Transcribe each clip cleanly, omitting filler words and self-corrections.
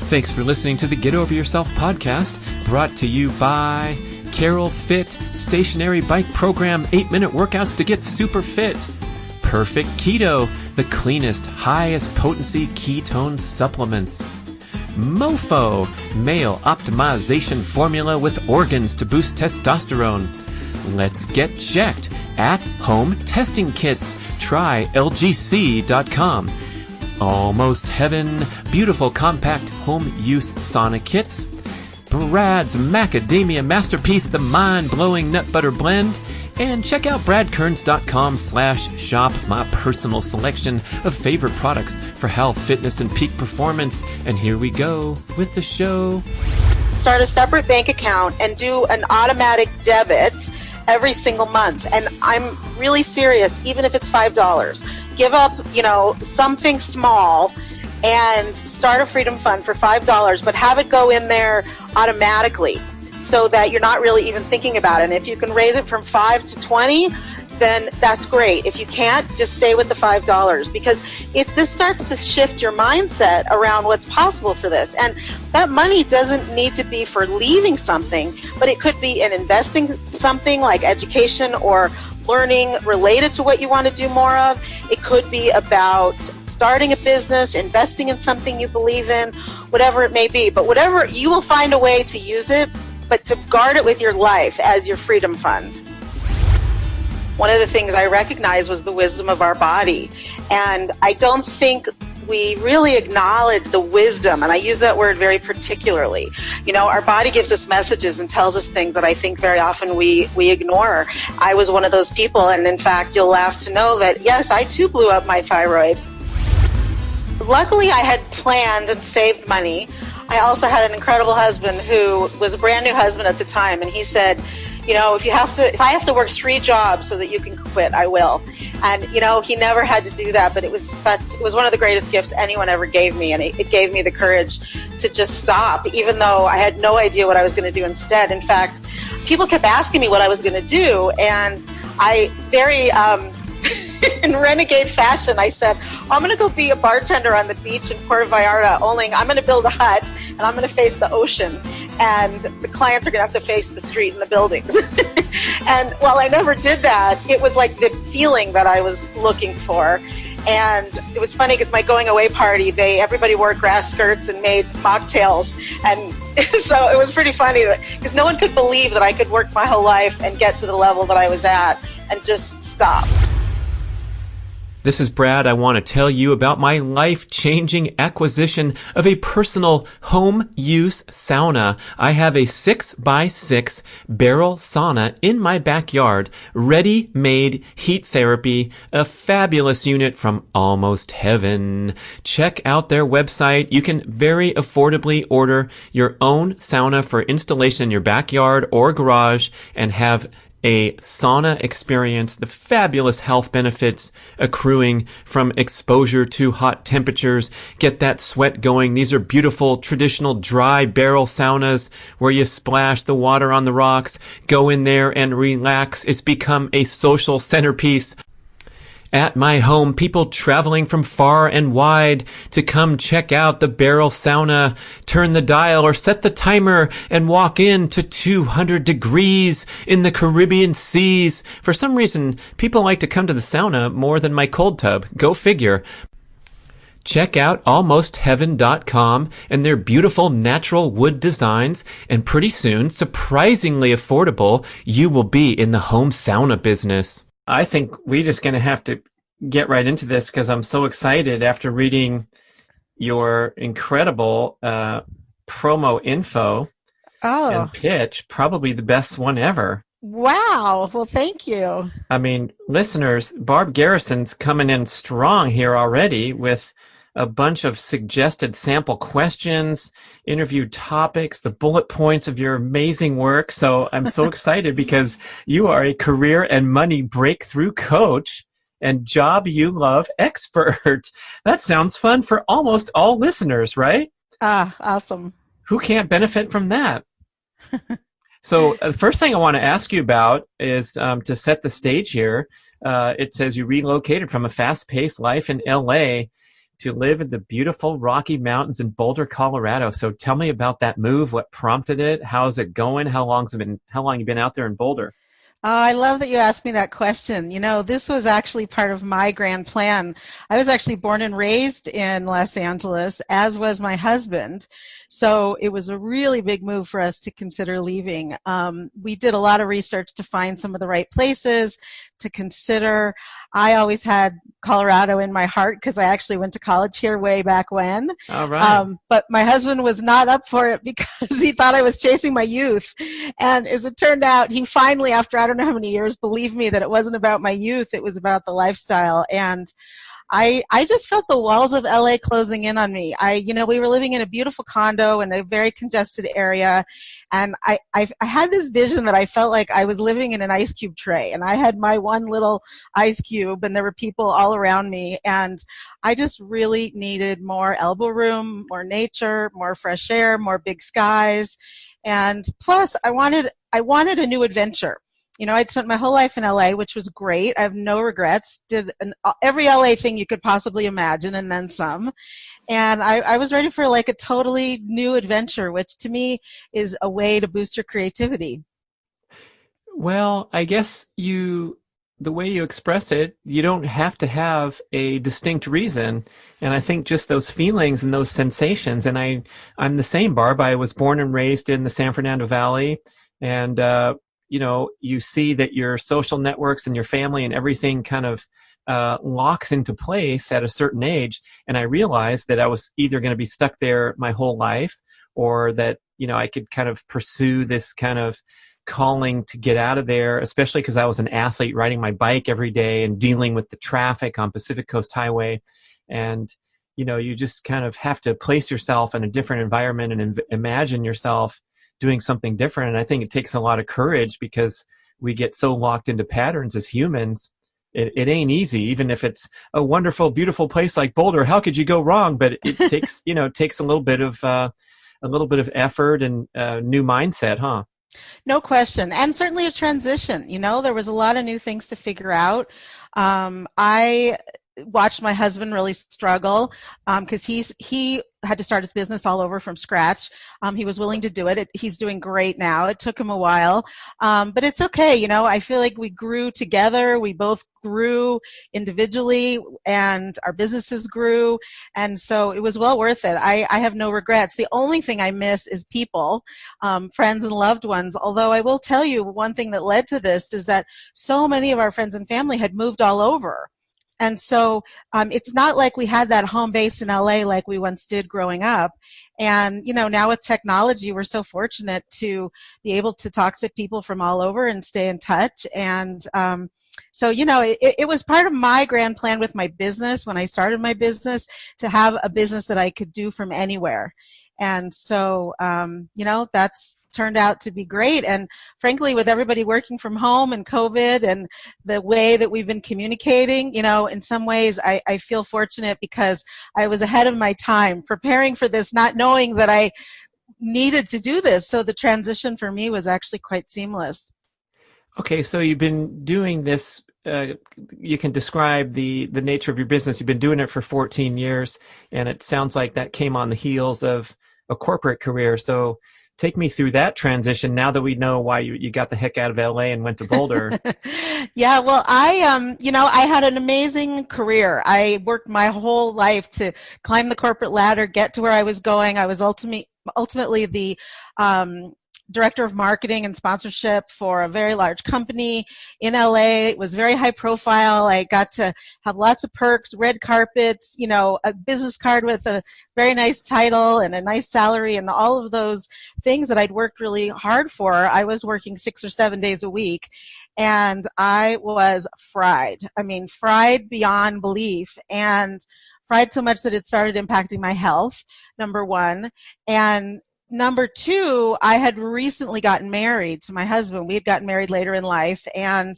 Thanks for listening to the Get Over Yourself podcast, brought to you by Carol Fit, Stationary Bike Program, 8-minute workouts to get super fit. Perfect Keto, the cleanest, highest potency ketone supplements. Mofo, male optimization formula with organs to boost testosterone. Let's get checked. At home testing kits. Try lgc.com. Almost Heaven, beautiful compact home use sauna kits. B.rad's macadamia masterpiece, the mind-blowing nut butter blend. And check out bradkearns.com/shop, my personal selection of favorite products for health, fitness, and peak performance. And here we go with the show. Start a separate bank account and do an automatic debit every single month. And I'm really serious, even if it's $5. Give up, something small and start a freedom fund for $5, but have it go in there automatically so that you're not really even thinking about it. And if you can raise it from 5 to 20, then that's great. If you can't, just stay with the $5, because if this starts to shift your mindset around what's possible for this. And that money doesn't need to be for leaving something, but it could be in investing something like education or learning related to what you want to do more of. It could be about starting a business, investing in something you believe in, whatever it may be. But whatever, you will find a way to use it, but to guard it with your life as your freedom fund. One of the things I recognized was the wisdom of our body. And I don't think we really acknowledge the wisdom, and I use that word very particularly. Our body gives us messages and tells us things that I think very often we ignore. I was one of those people, and in fact, you'll laugh to know that, yes, I too blew up my thyroid. Luckily, I had planned and saved money. I also had an incredible husband who was a brand new husband at the time, and he said, if I have to work 3 jobs so that you can quit, I will. And, he never had to do that, but it was one of the greatest gifts anyone ever gave me, and it gave me the courage to just stop, even though I had no idea what I was going to do instead. In fact, people kept asking me what I was going to do, and I very, in renegade fashion, I said, I'm going to go be a bartender on the beach in Puerto Vallarta, only I'm going to build a hut, and I'm going to face the ocean. And the clients are going to have to face the street and the buildings. And while I never did that, it was like the feeling that I was looking for. And it was funny because my going away party, everybody wore grass skirts and made mocktails. And so it was pretty funny because no one could believe that I could work my whole life and get to the level that I was at and just stop. This is Brad. I want to tell you about my life-changing acquisition of a personal home-use sauna. I have a 6x6 barrel sauna in my backyard, ready-made heat therapy, a fabulous unit from Almost Heaven. Check out their website. You can very affordably order your own sauna for installation in your backyard or garage and have a sauna experience, the fabulous health benefits accruing from exposure to hot temperatures. Get that sweat going. These are beautiful traditional dry barrel saunas where you splash the water on the rocks, go in there and relax. It's become a social centerpiece at my home. People traveling from far and wide to come check out the barrel sauna, turn the dial or set the timer and walk in to 200 degrees in the Caribbean seas. For some reason, people like to come to the sauna more than my cold tub. Go figure. Check out almostheaven.com and their beautiful natural wood designs, and pretty soon, surprisingly affordable, you will be in the home sauna business. I think we're just going to have to get right into this because I'm so excited after reading your incredible promo info and pitch, probably the best one ever. Wow. Well, thank you. I mean, listeners, Barb Garrison's coming in strong here already with a bunch of suggested sample questions, interview topics, the bullet points of your amazing work. So I'm so excited because you are a career and money breakthrough coach and job you love expert. That sounds fun for almost all listeners, right? Awesome. Who can't benefit from that? So the first thing I want to ask you about is to set the stage here. It says you relocated from a fast-paced life in LA to live in the beautiful Rocky Mountains in Boulder, Colorado. So tell me about that move. What prompted it? How's it going? How long you been out there in Boulder? Oh, I love that you asked me that question. You know, this was actually part of my grand plan. I was actually born and raised in Los Angeles, as was my husband. So it was a really big move for us to consider leaving. We did a lot of research to find some of the right places to consider. I always had Colorado in my heart because I actually went to college here way back when. All right. But my husband was not up for it because he thought I was chasing my youth. And as it turned out, he finally, after I don't know how many years, believed me that it wasn't about my youth, it was about the lifestyle. And I just felt the walls of LA closing in on me. We were living in a beautiful condo in a very congested area, and I had this vision that I felt like I was living in an ice cube tray, and I had my one little ice cube, and there were people all around me, and I just really needed more elbow room, more nature, more fresh air, more big skies, and plus I wanted a new adventure. You know, I'd spent my whole life in LA, which was great. I have no regrets. Did every LA thing you could possibly imagine and then some. And I was ready for like a totally new adventure, which to me is a way to boost your creativity. Well, I guess the way you express it, you don't have to have a distinct reason. And I think just those feelings and those sensations, and I'm the same, Barb. I was born and raised in the San Fernando Valley, and you see that your social networks and your family and everything kind of locks into place at a certain age. And I realized that I was either going to be stuck there my whole life, or that, I could kind of pursue this kind of calling to get out of there, especially because I was an athlete riding my bike every day and dealing with the traffic on Pacific Coast Highway. And, you just kind of have to place yourself in a different environment and imagine yourself doing something different. And I think it takes a lot of courage because we get so locked into patterns as humans. It ain't easy, even if it's a wonderful, beautiful place like Boulder. How could you go wrong? But it takes, takes a little bit of effort and new mindset, huh? No question. And certainly a transition. There was a lot of new things to figure out. I watched my husband really struggle because he had to start his business all over from scratch. He was willing to do it. He's doing great now. It took him a while, but it's okay. I feel like we grew together. We both grew individually, and our businesses grew, and so it was well worth it. I have no regrets. The only thing I miss is people, friends and loved ones, although I will tell you one thing that led to this is that so many of our friends and family had moved all over. And so it's not like we had that home base in LA like we once did growing up. And, now with technology, we're so fortunate to be able to talk to people from all over and stay in touch. And it was part of my grand plan with my business when I started my business to have a business that I could do from anywhere. And so, that's turned out to be great. And frankly, with everybody working from home and COVID and the way that we've been communicating, in some ways I feel fortunate because I was ahead of my time preparing for this, not knowing that I needed to do this. So the transition for me was actually quite seamless. Okay, so you've been doing this. You can describe the nature of your business. You've been doing it for 14 years, and it sounds like that came on the heels of a corporate career. So take me through that transition now that we know why you got the heck out of LA and went to Boulder. Yeah, well, I had an amazing career. I worked my whole life to climb the corporate ladder, get to where I was going. I was ultimately the director of marketing and sponsorship for a very large company in LA. It was very high profile. I got to have lots of perks, red carpets, a business card with a very nice title and a nice salary and all of those things that I'd worked really hard for. I was working 6 or 7 days a week, and I was fried. I mean, fried beyond belief, and fried so much that it started impacting my health, number one. And number two, I had recently gotten married to my husband. We had gotten married later in life. And,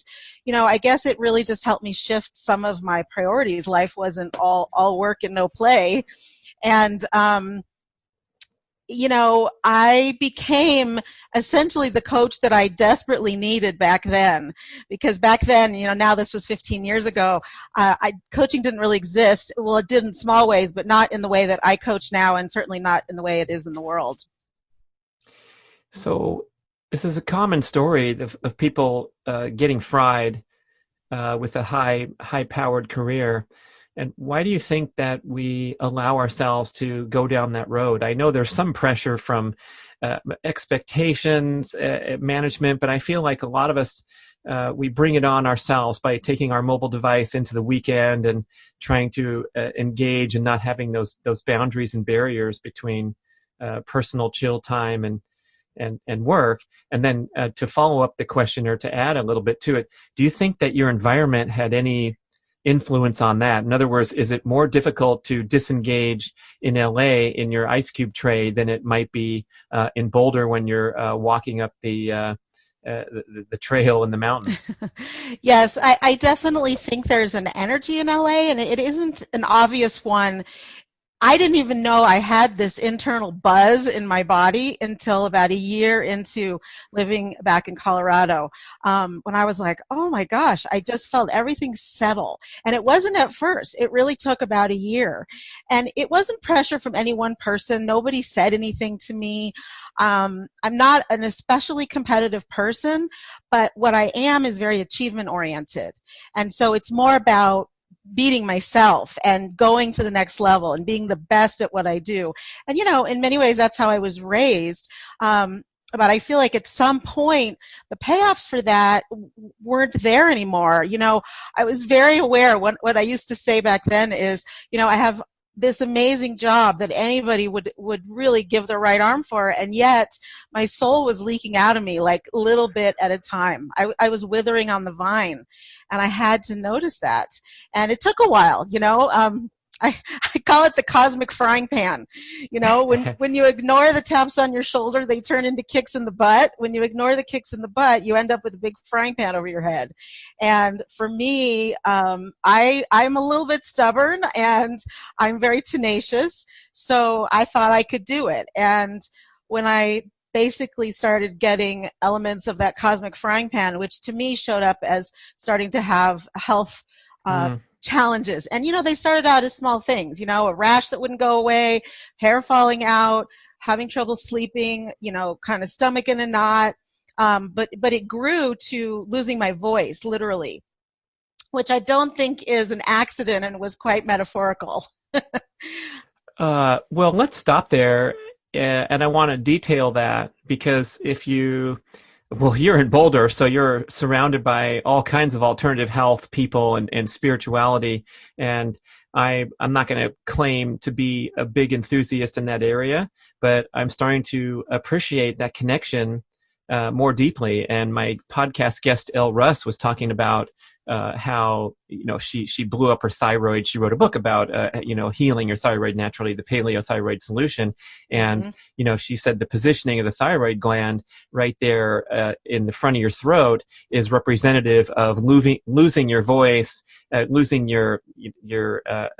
I guess it really just helped me shift some of my priorities. Life wasn't all work and no play. And I became essentially the coach that I desperately needed back then, because back then, now this was 15 years ago, coaching didn't really exist. Well, it did in small ways, but not in the way that I coach now, and certainly not in the way it is in the world. So this is a common story of people getting fried with a high-powered career. And why do you think that we allow ourselves to go down that road? I know there's some pressure from expectations, management, but I feel like a lot of us, we bring it on ourselves by taking our mobile device into the weekend and trying to engage and not having those boundaries and barriers between personal chill time and work. And then to follow up the question, or to add a little bit to it, do you think that your environment had any influence on that? In other words, is it more difficult to disengage in LA in your ice cube tray than it might be in Boulder when you're walking up the trail in the mountains? Yes, I definitely think there's an energy in LA, and it isn't an obvious one. I didn't even know I had this internal buzz in my body until about a year into living back in Colorado, when I was like, oh my gosh, I just felt everything settle. And it wasn't at first. It really took about a year. And it wasn't pressure from any one person. Nobody said anything to me. I'm not an especially competitive person, but what I am is very achievement oriented. And so it's more about beating myself and going to the next level and being the best at what I do. And, in many ways, that's how I was raised. But I feel like at some point, the payoffs for that weren't there anymore. I was very aware. What I used to say back then is, I have this amazing job that anybody would really give their right arm for, and yet my soul was leaking out of me like a little bit at a time. I was withering on the vine, and I had to notice that. And it took a while, I call it the cosmic frying pan. When you ignore the taps on your shoulder, they turn into kicks in the butt. When you ignore the kicks in the butt, you end up with a big frying pan over your head. And for me, I'm a little bit stubborn, and I'm very tenacious. So I thought I could do it. And when I basically started getting elements of that cosmic frying pan, which to me showed up as starting to have health challenges. And, they started out as small things, a rash that wouldn't go away, hair falling out, having trouble sleeping, kind of stomach in a knot. But it grew to losing my voice, literally, which I don't think is an accident and was quite metaphorical. Well, let's stop there. And I want to detail that, because you're in Boulder, so you're surrounded by all kinds of alternative health people and spirituality. And I'm not going to claim to be a big enthusiast in that area, but I'm starting to appreciate that connection more deeply. And my podcast guest, Elle Russ, was talking about how she blew up her thyroid. She wrote a book about healing your thyroid naturally, the paleothyroid solution. And she said the positioning of the thyroid gland right there in the front of your throat is representative of losing your voice, losing your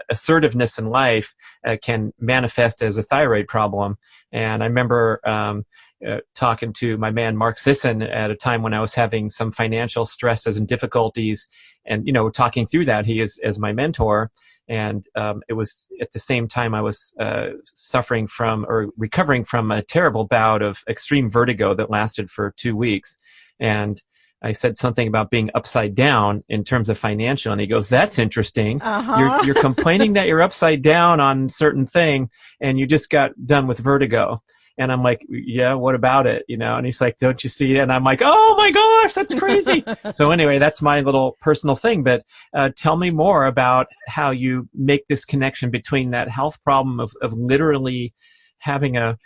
assertiveness in life can manifest as a thyroid problem. And I remember talking to my man Mark Sisson at a time when I was having some financial stresses and difficulties, and talking through that. He is as my mentor, and it was at the same time I was suffering from or recovering from a terrible bout of extreme vertigo that lasted for 2 weeks. And I said something about being upside down in terms of financial, and he goes, "That's interesting. You're complaining that you're upside down on certain thing, and you just got done with vertigo." And I'm like, "Yeah, what about it?" And he's like, "Don't you see it?" And I'm like, "Oh my gosh, that's crazy." So anyway, that's my little personal thing. But tell me more about how you make this connection between that health problem of literally having a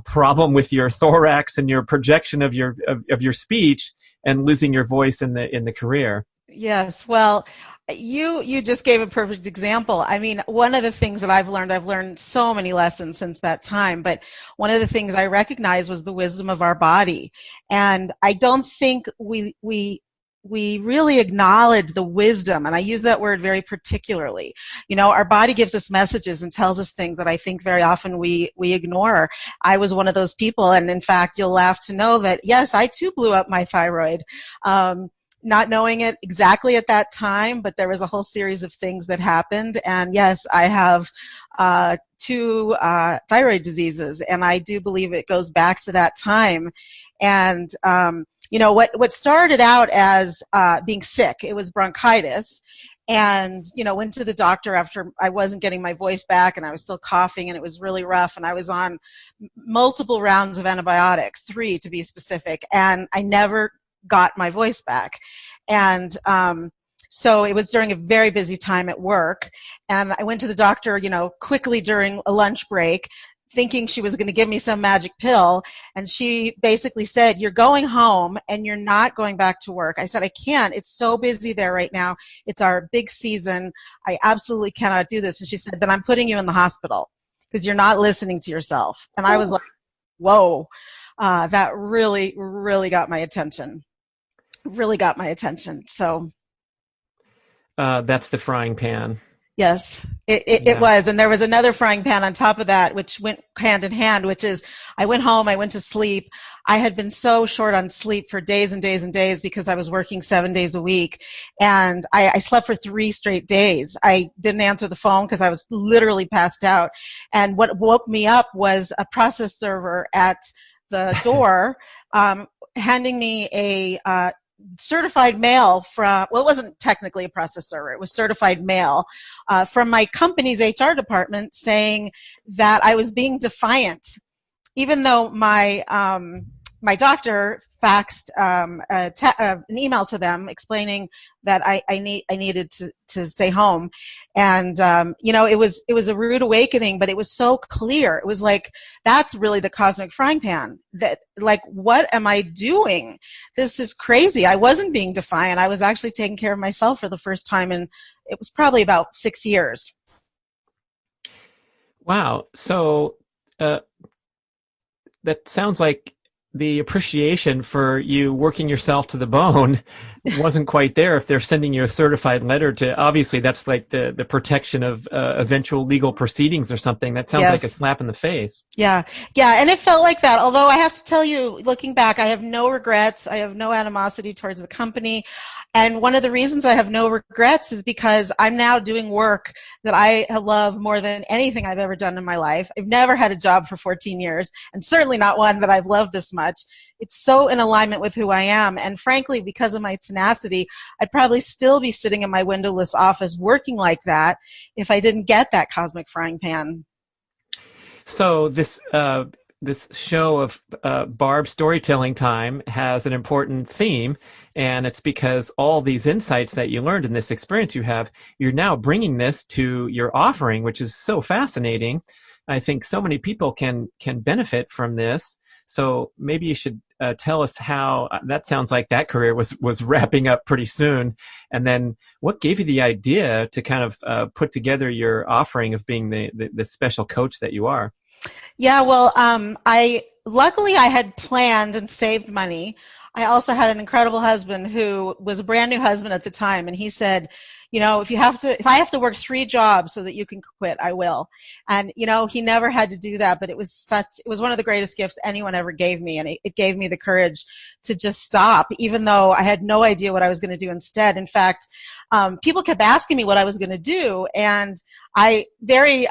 problem with your thorax and your projection of your speech, and losing your voice in the career. Yes. Well, you just gave a perfect example. I mean, one of the things that I've learned so many lessons since that time, but one of the things I recognized was the wisdom of our body. And I don't think we we really acknowledge the wisdom, and I use that word very particularly. You know, our body gives us messages and tells us things that I think very often we ignore. I was one of those people, and in fact, you'll laugh to know that, yes, I too blew up my thyroid. Not knowing it exactly at that time, but there was a whole series of things that happened. And yes, I have two thyroid diseases, and I do believe it goes back to that time. And you know, what started out as being sick, it was bronchitis. And, you know, went to the doctor after I wasn't getting my voice back and I was still coughing and it was really rough. And I was on multiple rounds of antibiotics, 3 to be specific, and I never got my voice back. And so it was during a very busy time at work. And I went to the doctor, you know, quickly during a lunch break, thinking she was going to give me some magic pill. And she basically said, you're going home and you're not going back to work. I said, I can't. It's so busy there right now. It's our big season. I absolutely cannot do this. And she said, then I'm putting you in the hospital because you're not listening to yourself. And I was like, whoa, that really, really got my attention. Really got my attention. So that's the frying pan. Yes, it was. And there was another frying pan on top of that, which went hand in hand, which is I went home, I went to sleep. I had been so short on sleep for days and days and days because I was working 7 days a week. And I slept for 3 straight days. I didn't answer the phone because I was literally passed out. And what woke me up was a process server at the door handing me a certified mail from, well, it wasn't technically a process server, it was certified mail from my company's HR department saying that I was being defiant, even though my my doctor faxed an email to them explaining that I needed to stay home. And you know, it was a rude awakening, but it was so clear. It was like, that's really the cosmic frying pan. That, like, what am I doing? This is crazy. I wasn't being defiant. I was actually taking care of myself for the first time, and it was probably about 6 years. Wow. So that sounds like the appreciation for you working yourself to the bone wasn't quite there. If they're sending you a certified letter to, obviously that's like the protection of eventual legal proceedings or something. That sounds like a slap in the face. Yeah. Yeah. And it felt like that. Although I have to tell you, looking back, I have no regrets. I have no animosity towards the company. And one of the reasons I have no regrets is because I'm now doing work that I love more than anything I've ever done in my life. I've never had a job for 14 years, and certainly not one that I've loved this much. It's so in alignment with who I am. And frankly, because of my tenacity, I'd probably still be sitting in my windowless office working like that if I didn't get that cosmic frying pan. So this show of Barb Storytelling Time has an important theme, and it's because all these insights that you learned in this experience you have, you're now bringing this to your offering, which is so fascinating. I think so many people can benefit from this. So maybe you should tell us how that sounds like that career was wrapping up pretty soon. And then what gave you the idea to kind of put together your offering of being the special coach that you are? Yeah, well, luckily I had planned and saved money. I also had an incredible husband who was a brand new husband at the time, and he said, you know, if I have to work 3 jobs so that you can quit, I will. And, you know, he never had to do that, but it was one of the greatest gifts anyone ever gave me. And it gave me the courage to just stop, even though I had no idea what I was going to do instead. In fact, people kept asking me what I was going to do. And I very,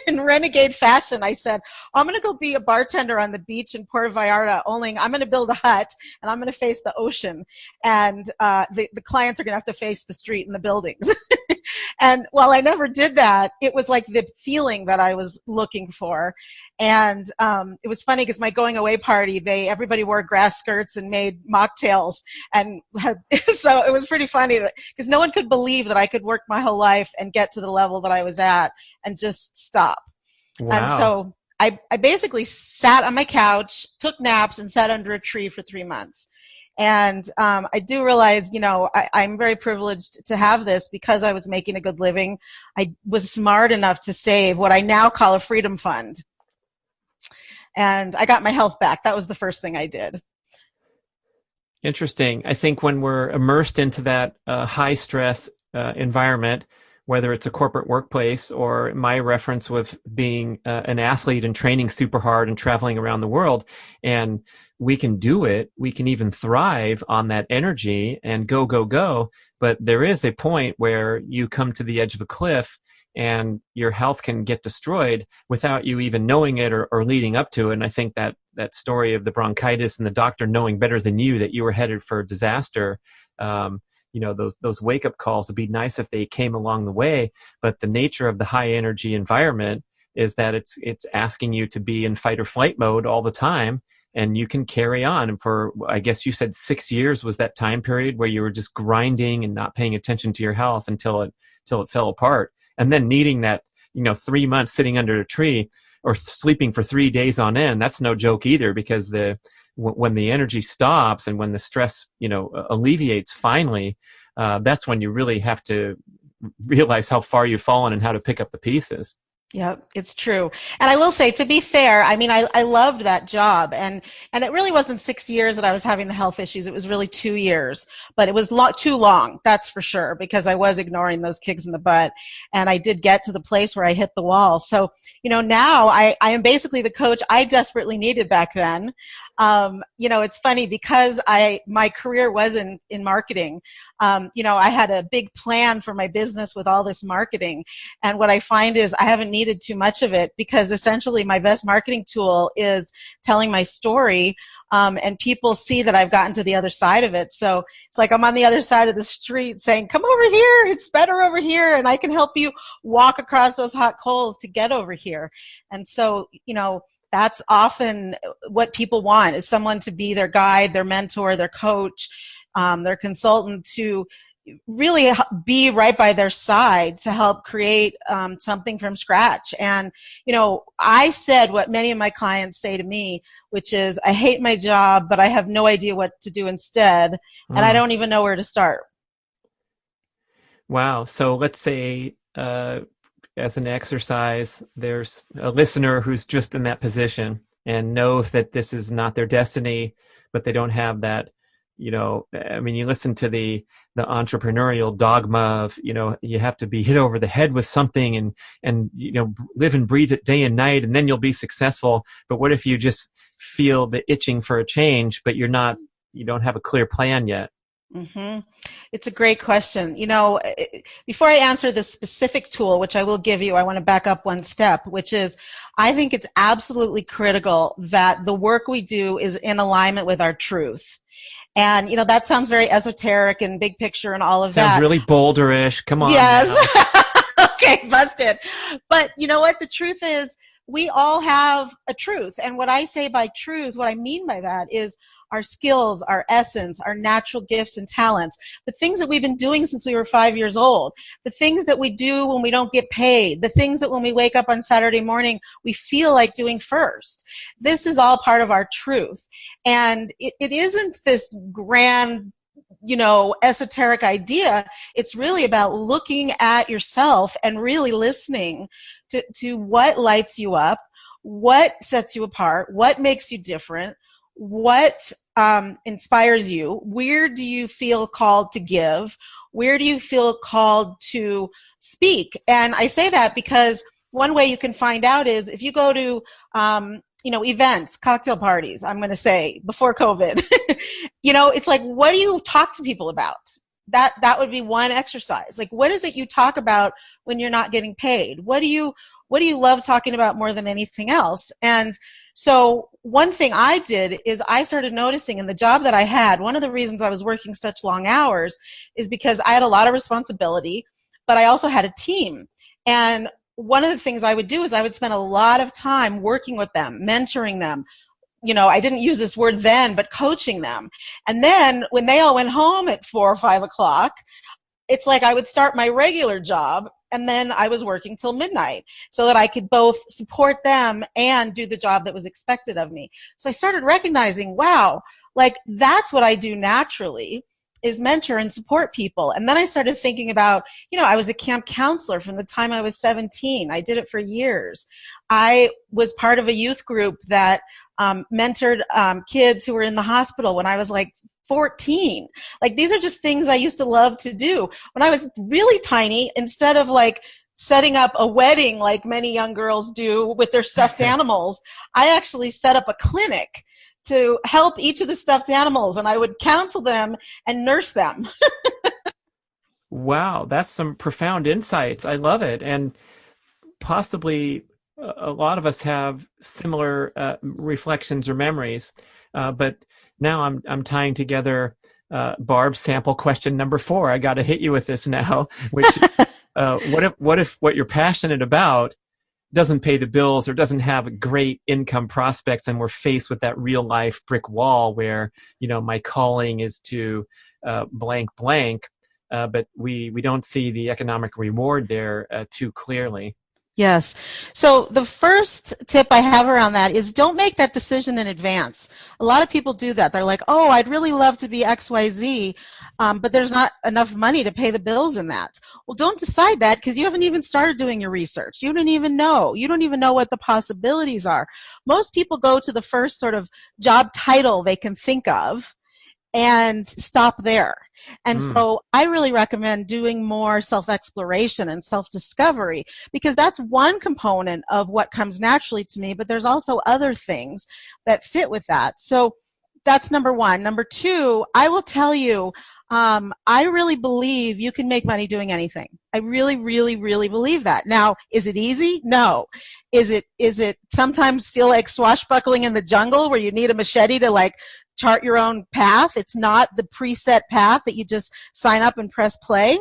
in renegade fashion, I said, I'm going to go be a bartender on the beach in Puerto Vallarta, only I'm going to build a hut and I'm going to face the ocean. And the clients are going to have to face the street and the buildings. And while I never did that, it was like the feeling that I was looking for. And it was funny because my going away party, everybody wore grass skirts and made mocktails. And so it was pretty funny because no one could believe that I could work my whole life and get to the level that I was at and just stop. Wow. And so I basically sat on my couch, took naps, and sat under a tree for 3 months. And I do realize, you know, I'm very privileged to have this because I was making a good living. I was smart enough to save what I now call a freedom fund. And I got my health back. That was the first thing I did. Interesting. I think when we're immersed into that high stress environment, whether it's a corporate workplace or my reference with being an athlete and training super hard and traveling around the world, and we can do it, we can even thrive on that energy and go, go, go. But there is a point where you come to the edge of a cliff and your health can get destroyed without you even knowing it or leading up to it. And I think that story of the bronchitis and the doctor knowing better than you that you were headed for a disaster, those wake up calls would be nice if they came along the way. But the nature of the high energy environment is that it's asking you to be in fight or flight mode all the time. And you can carry on. And for, I guess you said 6 years was that time period where you were just grinding and not paying attention to your health until it fell apart. And then needing that, 3 months sitting under a tree or sleeping for 3 days on end, that's no joke either, because when the energy stops and when the stress, alleviates finally, that's when you really have to realize how far you've fallen and how to pick up the pieces. Yeah, it's true. And I will say, to be fair, I mean, I loved that job. And it really wasn't 6 years that I was having the health issues. It was really 2 years. But it was too long, that's for sure, because I was ignoring those kicks in the butt. And I did get to the place where I hit the wall. So, now I am basically the coach I desperately needed back then. It's funny because my career was in marketing. I had a big plan for my business with all this marketing. And what I find is I haven't needed too much of it, because essentially my best marketing tool is telling my story. And people see that I've gotten to the other side of it. So it's like I'm on the other side of the street saying, come over here, it's better over here, and I can help you walk across those hot coals to get over here. And so, that's often what people want, is someone to be their guide, their mentor, their coach, their consultant, to really be right by their side to help create something from scratch. And, I said what many of my clients say to me, which is, I hate my job, but I have no idea what to do instead. And I don't even know where to start. Wow. So let's say, as an exercise, there's a listener who's just in that position and knows that this is not their destiny, but they don't have that, you listen to the entrepreneurial dogma of, you have to be hit over the head with something and live and breathe it day and night, and then you'll be successful. But what if you just feel the itching for a change, but you don't have a clear plan yet? Mm-hmm. It's a great question. Before I answer the specific tool, which I will give you, I want to back up one step, which is, I think it's absolutely critical that the work we do is in alignment with our truth. And, that sounds very esoteric and big picture and all of that. Sounds really Boulderish. Come on. Yes. Okay, busted. But you know what? The truth is, we all have a truth. And what I say by truth, what I mean by that is our skills, our essence, our natural gifts and talents, the things that we've been doing since we were 5 years old, the things that we do when we don't get paid, the things that when we wake up on Saturday morning, we feel like doing first. This is all part of our truth. And it isn't this grand, esoteric idea. It's really about looking at yourself and really listening to what lights you up, what sets you apart, what makes you different, what inspires you, where do you feel called to give, where do you feel called to speak. And I say that because one way you can find out is if you go to events, cocktail parties, I'm going to say, before COVID, it's like, what do you talk to people about? That would be one exercise. Like, what is it you talk about when you're not getting paid? What do you love talking about more than anything else? And so one thing I did is I started noticing in the job that I had, one of the reasons I was working such long hours is because I had a lot of responsibility, but I also had a team. And one of the things I would do is I would spend a lot of time working with them, mentoring them. I didn't use this word then, but coaching them. And then when they all went home at 4 or 5 o'clock, it's like I would start my regular job, and then I was working till midnight so that I could both support them and do the job that was expected of me. So I started recognizing, wow, like that's what I do naturally, is mentor and support people. And then I started thinking about, I was a camp counselor from the time I was 17. I did it for years. I was part of a youth group that mentored kids who were in the hospital when I was like 14. Like, these are just things I used to love to do. When I was really tiny, instead of like setting up a wedding like many young girls do with their stuffed animals, I actually set up a clinic to help each of the stuffed animals, and I would counsel them and nurse them. Wow, that's some profound insights. I love it. And possibly a lot of us have similar reflections or memories. But now I'm tying together Barb's sample question number 4. I got to hit you with this now, which what if what you're passionate about doesn't pay the bills or doesn't have great income prospects, and we're faced with that real life brick wall where, my calling is to blank blank, but we don't see the economic reward there too clearly. Yes. So the first tip I have around that is don't make that decision in advance. A lot of people do that. They're like, oh, I'd really love to be XYZ, but there's not enough money to pay the bills in that. Well, don't decide that because you haven't even started doing your research. You don't even know. You don't even know what the possibilities are. Most people go to the first sort of job title they can think of and stop there. And so I really recommend doing more self-exploration and self-discovery, because that's one component of what comes naturally to me, but there's also other things that fit with that. So that's number 1. Number 2, I will tell you, I really believe you can make money doing anything. I really, really, really believe that. Now, is it easy? No. Is it sometimes feel like swashbuckling in the jungle where you need a machete to like chart your own path? It's not the preset path that you just sign up and press play.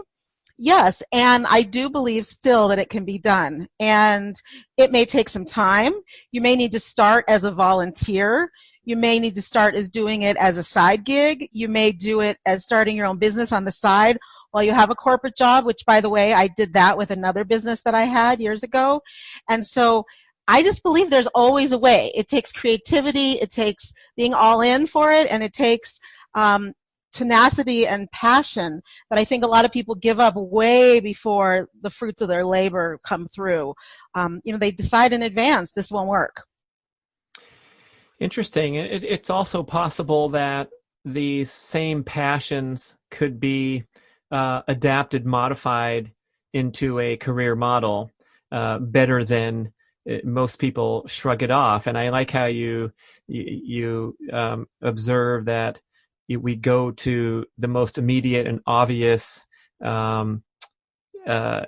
Yes, and I do believe still that it can be done. And it may take some time. You may need to start as a volunteer. You may need to start as doing it as a side gig. You may do it as starting your own business on the side while you have a corporate job, which, by the way, I did that with another business that I had years ago. And so I just believe there's always a way. It takes creativity, it takes being all in for it, and it takes tenacity and passion that I think a lot of people give up way before the fruits of their labor come through. They decide in advance, this won't work. Interesting. It's also possible that these same passions could be adapted, modified into a career model better than most people shrug it off. And I like how you observe that we go to the most immediate and obvious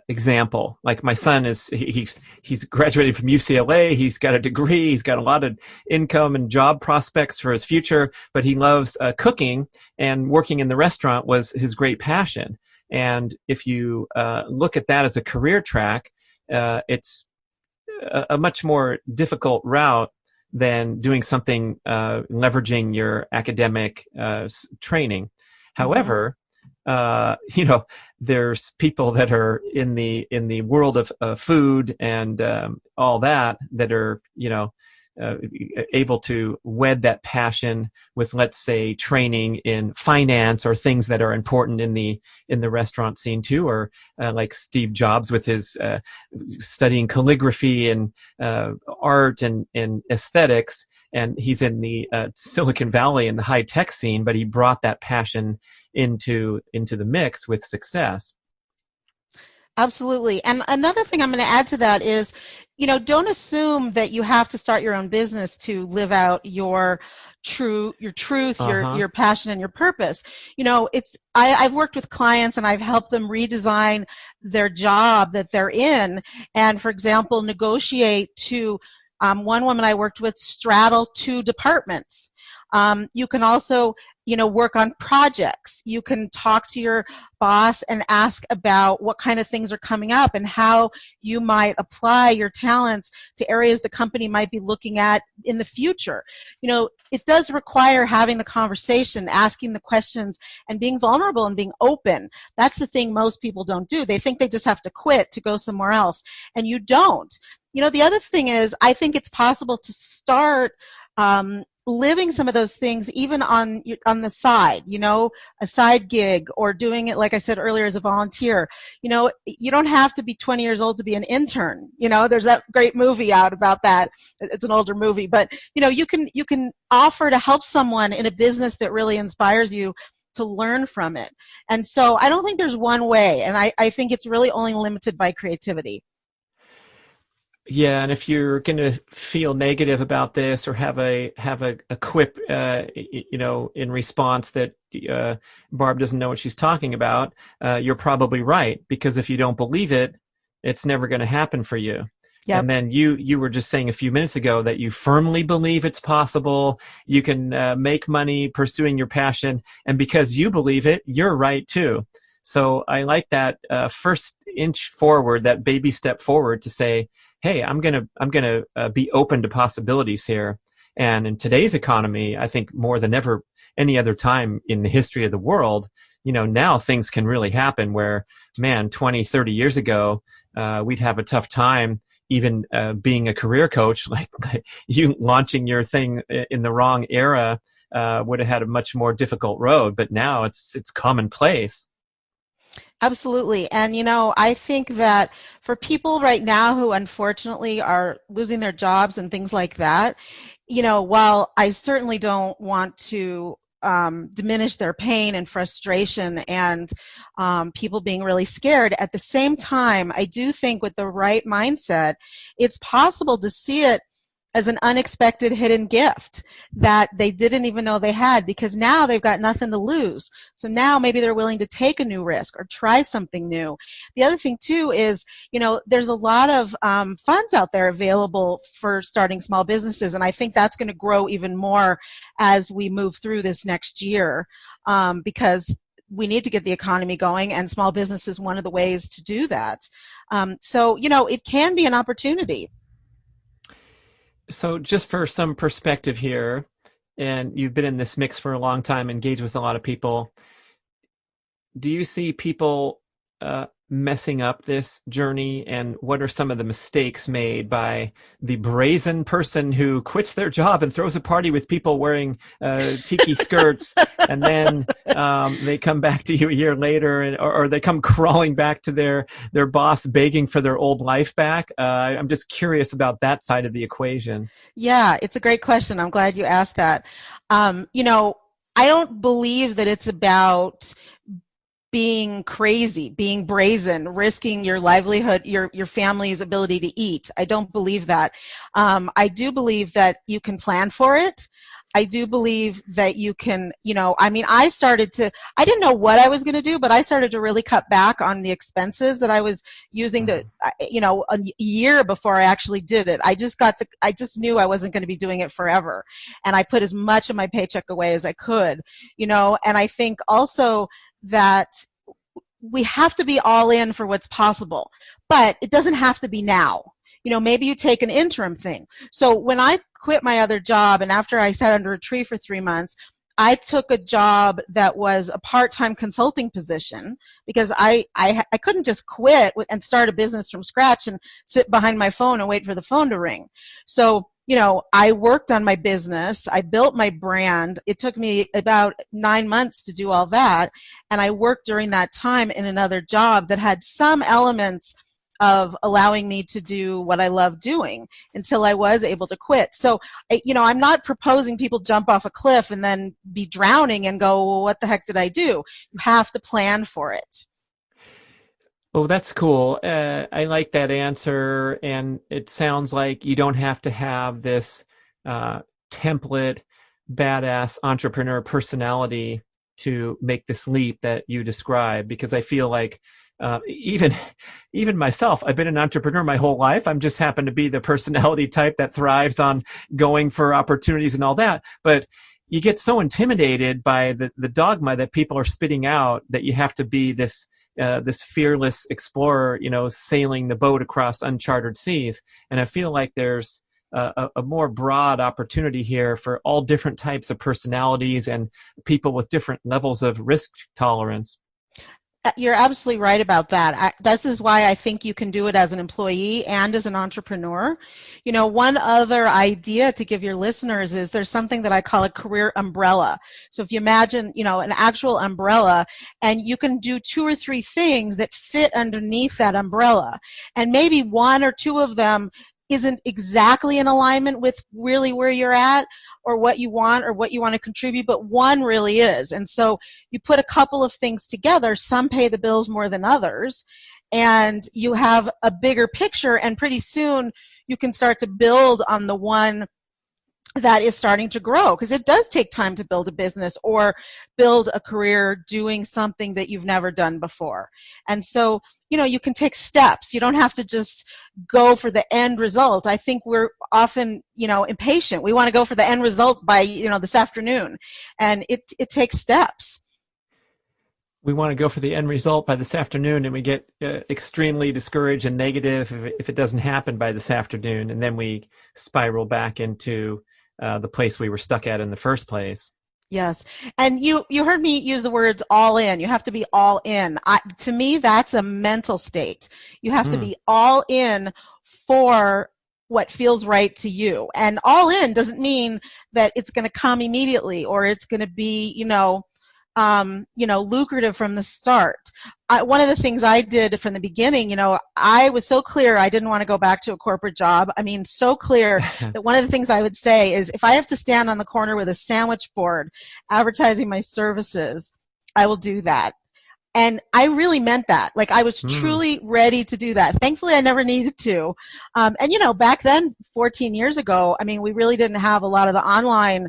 example. Like my son he's graduated from UCLA. He's got a degree. He's got a lot of income and job prospects for his future, but he loves cooking, and working in the restaurant was his great passion. And if you look at that as a career track, it's a much more difficult route than doing something leveraging your academic training. However, there's people that are in the world of food and all that are able to wed that passion with, let's say, training in finance or things that are important in the restaurant scene too, or like Steve Jobs with his studying calligraphy and art and aesthetics, and he's in the Silicon Valley in the high tech scene, but he brought that passion into the mix with success. Absolutely. And another thing I'm going to add to that is, don't assume that you have to start your own business to live out your truth, your passion, and your purpose. I've worked with clients and I've helped them redesign their job that they're in, and, for example, negotiate to one woman I worked with straddle 2 departments. You can also, work on projects. You can talk to your boss and ask about what kind of things are coming up and how you might apply your talents to areas the company might be looking at in the future. It does require having the conversation, asking the questions, and being vulnerable and being open. That's the thing most people don't do. They think they just have to quit to go somewhere else, and you don't. The other thing is, I think it's possible to start living some of those things even on the side, a side gig, or doing it, like I said earlier, as a volunteer. You don't have to be 20 years old to be an intern. There's that great movie out about that. It's an older movie, but you can offer to help someone in a business that really inspires you to learn from it. And so I don't think there's one way, and I think it's really only limited by creativity. Yeah, and if you're going to feel negative about this or have a quip, in response that Barb doesn't know what she's talking about, you're probably right, because if you don't believe it, it's never going to happen for you. Yep. And then you were just saying a few minutes ago that you firmly believe it's possible. You can make money pursuing your passion, and because you believe it, you're right too. So I like that first inch forward, that baby step forward to say, hey, I'm gonna be open to possibilities here. And in today's economy, I think more than ever any other time in the history of the world, now things can really happen where, man, 20, 30 years ago, we'd have a tough time even being a career coach. Like you launching your thing in the wrong era would have had a much more difficult road. But now it's commonplace. Absolutely. And, I think that for people right now who unfortunately are losing their jobs and things like that, while I certainly don't want to diminish their pain and frustration and people being really scared, at the same time, I do think with the right mindset, it's possible to see it as an unexpected hidden gift that they didn't even know they had, because now they've got nothing to lose. So now maybe they're willing to take a new risk or try something new. The other thing too is, there's a lot of funds out there available for starting small businesses, and I think that's going to grow even more as we move through this next year, because we need to get the economy going, and small business is one of the ways to do that. So, it can be an opportunity. So just for some perspective here, and you've been in this mix for a long time, engaged with a lot of people, do you see people messing up this journey, and what are some of the mistakes made by the brazen person who quits their job and throws a party with people wearing tiki skirts, and then they come back to you a year later, or they come crawling back to their boss begging for their old life back? I'm just curious about that side of the equation. Yeah, it's a great question. I'm glad you asked that. I don't believe that it's about being crazy, being brazen, risking your livelihood, your family's ability to eat. I don't believe that. I do believe that you can plan for it. I do believe that you can, I didn't know what I was going to do, but I started to really cut back on the expenses that I was using to, a year before I actually did it. I just knew I wasn't going to be doing it forever. And I put as much of my paycheck away as I could, and I think also that we have to be all in for what's possible, but it doesn't have to be now. Maybe you take an interim thing. So when I quit my other job, and after I sat under a tree for 3 months, I took a job that was a part-time consulting position, because I couldn't just quit and start a business from scratch and sit behind my phone and wait for the phone to ring. So I worked on my business. I built my brand. It took me about 9 months to do all that. And I worked during that time in another job that had some elements of allowing me to do what I love doing until I was able to quit. So, I'm not proposing people jump off a cliff and then be drowning and go, well, what the heck did I do? You have to plan for it. Oh, that's cool. I like that answer. And it sounds like you don't have to have this template, badass entrepreneur personality to make this leap that you describe, because I feel like even myself, I've been an entrepreneur my whole life. I'm just happen to be the personality type that thrives on going for opportunities and all that. But you get so intimidated by the dogma that people are spitting out that you have to be this fearless explorer, sailing the boat across uncharted seas. And I feel like there's a more broad opportunity here for all different types of personalities and people with different levels of risk tolerance. You're absolutely right about that. This is why I think you can do it as an employee and as an entrepreneur. You know, one other idea to give your listeners is there's something that I call a career umbrella. So if you imagine, you know, an actual umbrella, and you can do 2 or 3 things that fit underneath that umbrella. And maybe 1 or 2 of them isn't exactly in alignment with really where you're at or what you want to contribute, but 1 really is. And so you put a couple of things together, some pay the bills more than others, and you have a bigger picture, and pretty soon you can start to build on the one that is starting to grow, because it does take time to build a business or build a career doing something that you've never done before. And so, you know, you can take steps. You don't have to just go for the end result. I think we're often, you know, impatient. We want to go for the end result by, you know, this afternoon. And it takes steps. We want to go for the end result by this afternoon, and we get extremely discouraged and negative if it doesn't happen by this afternoon. And then we spiral back into the place we were stuck at in the first place. Yes. And you heard me use the words all in. You have to be all in. To me, that's a mental state. You have to be all in for what feels right to you. And all in doesn't mean that it's going to come immediately or it's going to be, lucrative from the start. One of the things I did from the beginning, you know, I was so clear I didn't want to go back to a corporate job. I mean, so clear that one of the things I would say is if I have to stand on the corner with a sandwich board advertising my services, I will do that. And I really meant that. Like, I was truly ready to do that. Thankfully, I never needed to. Back then, 14 years ago, I mean, we really didn't have a lot of the online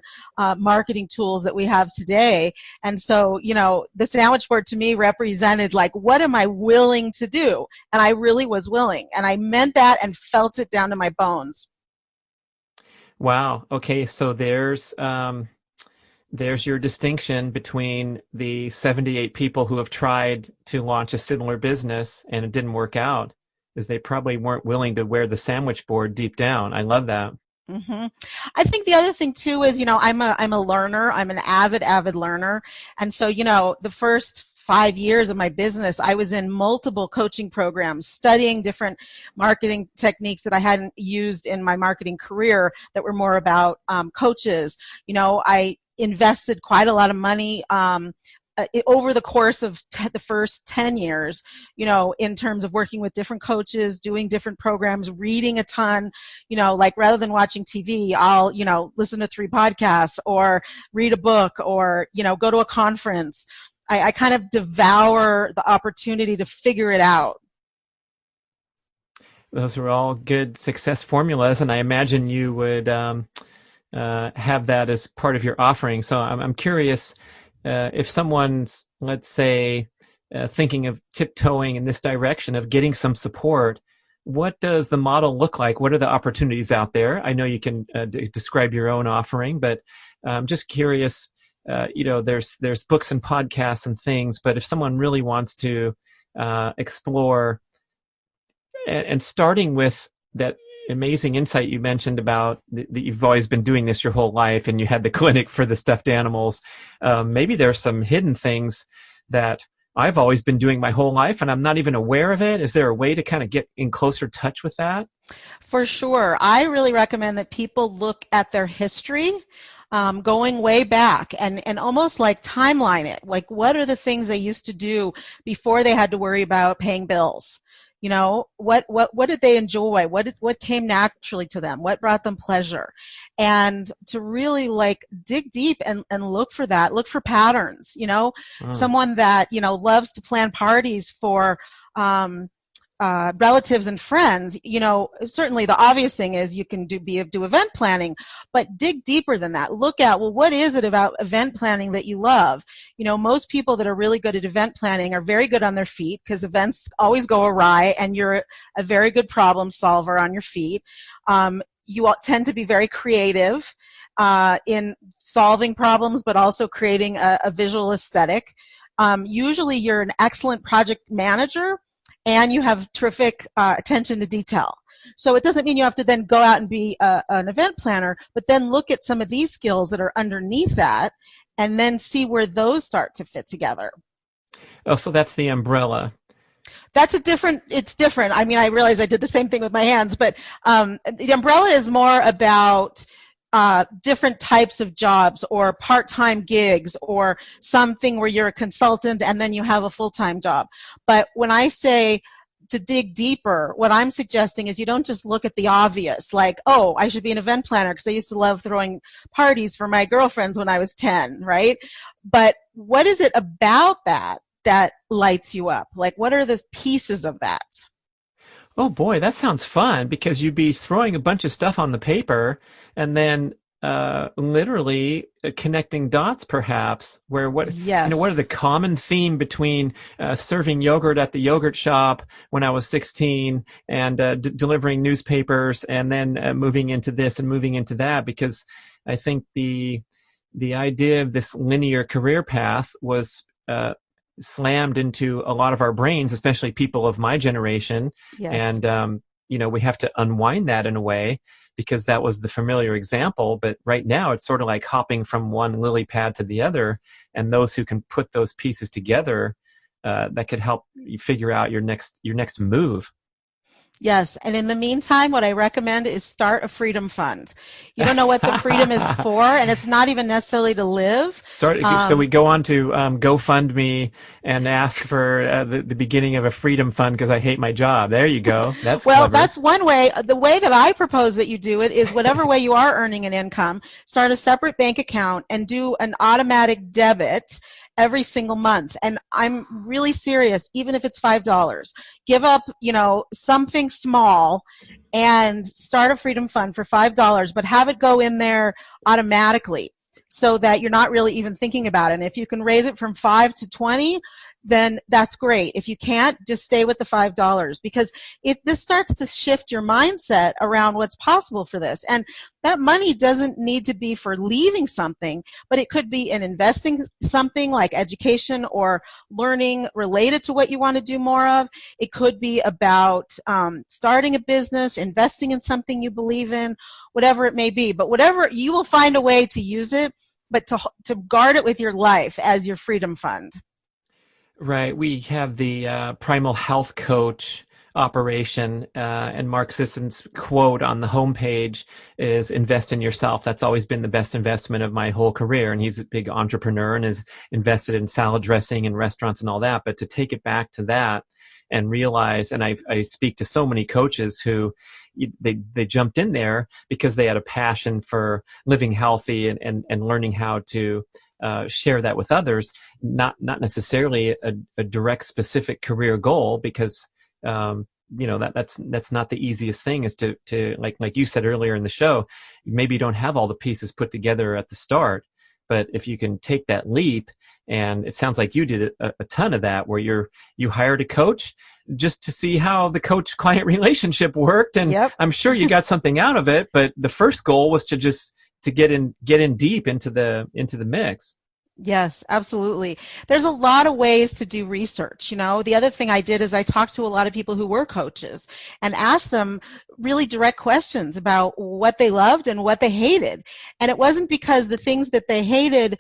marketing tools that we have today. And so, you know, the sandwich board to me represented, like, what am I willing to do? And I really was willing. And I meant that and felt it down to my bones. Wow. Okay. So there's your distinction between the 78 people who have tried to launch a similar business and it didn't work out, is they probably weren't willing to wear the sandwich board deep down. I love that. Mm-hmm. I think the other thing too is, you know, I'm a learner. I'm an avid learner. And so, you know, the first 5 years of my business, I was in multiple coaching programs, studying different marketing techniques that I hadn't used in my marketing career that were more about coaches. You know, I invested quite a lot of money over the course of the first 10 years, you know, in terms of working with different coaches, doing different programs, reading a ton, you know, like rather than watching TV, I'll, you know, listen to 3 podcasts or read a book or, you know, go to a conference. I kind of devour the opportunity to figure it out. Those are all good success formulas, and I imagine you would have that as part of your offering. So I'm curious if someone's, let's say, thinking of tiptoeing in this direction of getting some support, what does the model look like? What are the opportunities out there? I know you can describe your own offering, but I'm just curious. There's books and podcasts and things, but if someone really wants to explore and starting with that amazing insight you mentioned about that you've always been doing this your whole life and you had the clinic for the stuffed animals, maybe there's some hidden things that I've always been doing my whole life and I'm not even aware of it. Is there a way to kind of get in closer touch with that? For sure. I really recommend that people look at their history, going way back and almost like timeline it. Like, what are the things they used to do before they had to worry about paying bills? You know, what did they enjoy? What came naturally to them? What brought them pleasure? And to really like dig deep and look for that, look for patterns, you know, someone that, you know, loves to plan parties for, relatives and friends, you know, certainly the obvious thing is you can do event planning, but dig deeper than that. Look at, well, what is it about event planning that you love? You know, most people that are really good at event planning are very good on their feet because events always go awry and you're a very good problem solver on your feet. You all tend to be very creative in solving problems, but also creating a visual aesthetic. Usually you're an excellent project manager, and you have terrific attention to detail. So it doesn't mean you have to then go out and be an event planner, but then look at some of these skills that are underneath that and then see where those start to fit together. Oh, so that's the umbrella. That's it's different. I mean, I realize I did the same thing with my hands, but the umbrella is more about different types of jobs or part-time gigs or something where you're a consultant and then you have a full-time job. But when I say to dig deeper, what I'm suggesting is you don't just look at the obvious, like, oh, I should be an event planner because I used to love throwing parties for my girlfriends when I was 10, right? But what is it about that lights you up? Like, what are the pieces of that? Oh boy, that sounds fun because you'd be throwing a bunch of stuff on the paper and then literally connecting dots, perhaps. Where what Yes. are the common theme between serving yogurt at the yogurt shop when I was 16 and delivering newspapers and then moving into this and moving into that? Because I think the idea of this linear career path was slammed into a lot of our brains, especially people of my generation. Yes. And, we have to unwind that in a way because that was the familiar example. But right now it's sort of like hopping from one lily pad to the other. And those who can put those pieces together, that could help you figure out your next move. Yes. And in the meantime, what I recommend is start a freedom fund. You don't know what the freedom is for, and it's not even necessarily to live. So we go on to GoFundMe and ask for the beginning of a freedom fund because I hate my job. There you go. That's well, clever. That's one way. The way that I propose that you do it is whatever way you are earning an income, start a separate bank account and do an automatic debit every single month. And I'm really serious, even if it's $5. Give up, something small and start a freedom fund for $5, but have it go in there automatically so that you're not really even thinking about it. And if you can raise it from 5 to 20, then that's great. If you can't, just stay with the $5 because this starts to shift your mindset around what's possible for this. And that money doesn't need to be for leaving something, but it could be in investing something like education or learning related to what you want to do more of. It could be about starting a business, investing in something you believe in, whatever it may be. But whatever, you will find a way to use it, but to guard it with your life as your freedom fund. Right. We have the Primal Health Coach operation, and Mark Sisson's quote on the homepage is invest in yourself. That's always been the best investment of my whole career. And he's a big entrepreneur and has invested in salad dressing and restaurants and all that. But to take it back to that and realize, and I speak to so many coaches who they jumped in there because they had a passion for living healthy and learning how to share that with others, not necessarily a direct specific career goal, because that's not the easiest thing, is to like you said earlier in the show, maybe you don't have all the pieces put together at the start, but if you can take that leap, and it sounds like you did a ton of that, where you hired a coach just to see how the coach client relationship worked, and Yep. I'm sure you got something out of it, but the first goal was to get in deep into the mix. Yes, absolutely. There's a lot of ways to do research. The other thing I did is I talked to a lot of people who were coaches and asked them really direct questions about what they loved and what they hated. And it wasn't because the things that they hated